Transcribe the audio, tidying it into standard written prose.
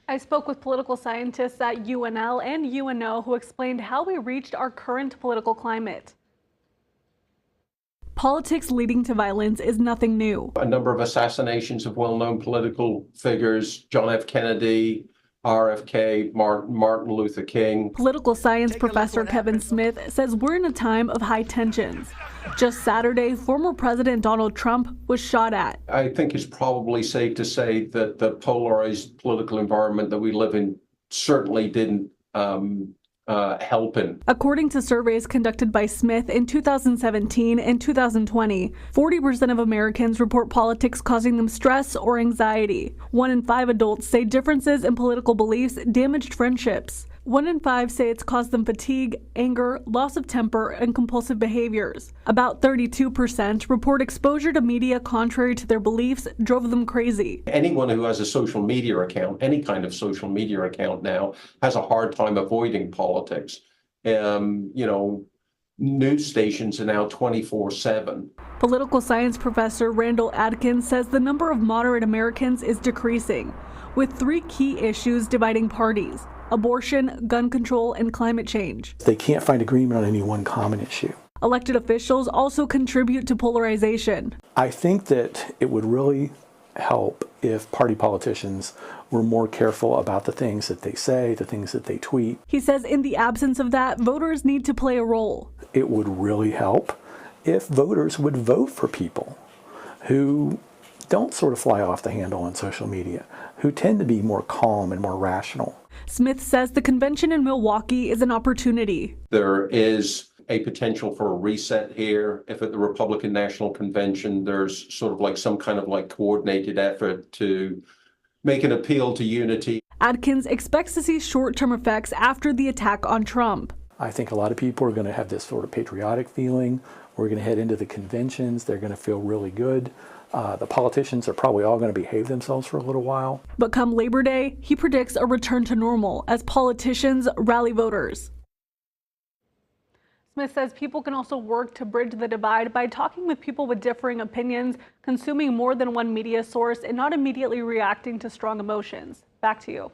I spoke with political scientists at UNL and UNO who explained how we reached our current political climate. Politics leading to violence is nothing new. A number of assassinations of well-known political figures, John F. Kennedy, RFK, Martin Luther King. Political science professor Kevin Smith says we're in a time of high tensions. Just Saturday, former President Donald Trump was shot at. I think it's probably safe to say that the polarized political environment that we live in certainly didn't help him. According to surveys conducted by Smith in 2017 and 2020, 40% of Americans report politics causing them stress or anxiety. 1 in 5 adults say differences in political beliefs damaged friendships. 1 in 5 say it's caused them fatigue, anger, loss of temper, and compulsive behaviors. About 32% report exposure to media contrary to their beliefs drove them crazy. Anyone who has a social media account, any kind of social media account now, has a hard time avoiding politics. News stations are now 24/7. Political science professor Randall Adkins says the number of moderate Americans is decreasing, with 3 key issues dividing parties: abortion, gun control, and climate change. They can't find agreement on any one common issue. Elected officials also contribute to polarization. I think that it would really help if party politicians were more careful about the things that they say, the things that they tweet. He says in the absence of that, voters need to play a role. It would really help if voters would vote for people who don't sort of fly off the handle on social media, who tend to be more calm and more rational. Smith says the convention in Milwaukee is an opportunity. There is a potential for a reset here. If at the Republican National Convention, there's sort of like some kind of like coordinated effort to make an appeal to unity. Adkins expects to see short-term effects after the attack on Trump. I think a lot of people are going to have this sort of patriotic feeling. We're going to head into the conventions. They're going to feel really good. The politicians are probably all going to behave themselves for a little while. But come Labor Day, he predicts a return to normal as politicians rally voters. Smith says people can also work to bridge the divide by talking with people with differing opinions, consuming more than one media source, and not immediately reacting to strong emotions. Back to you.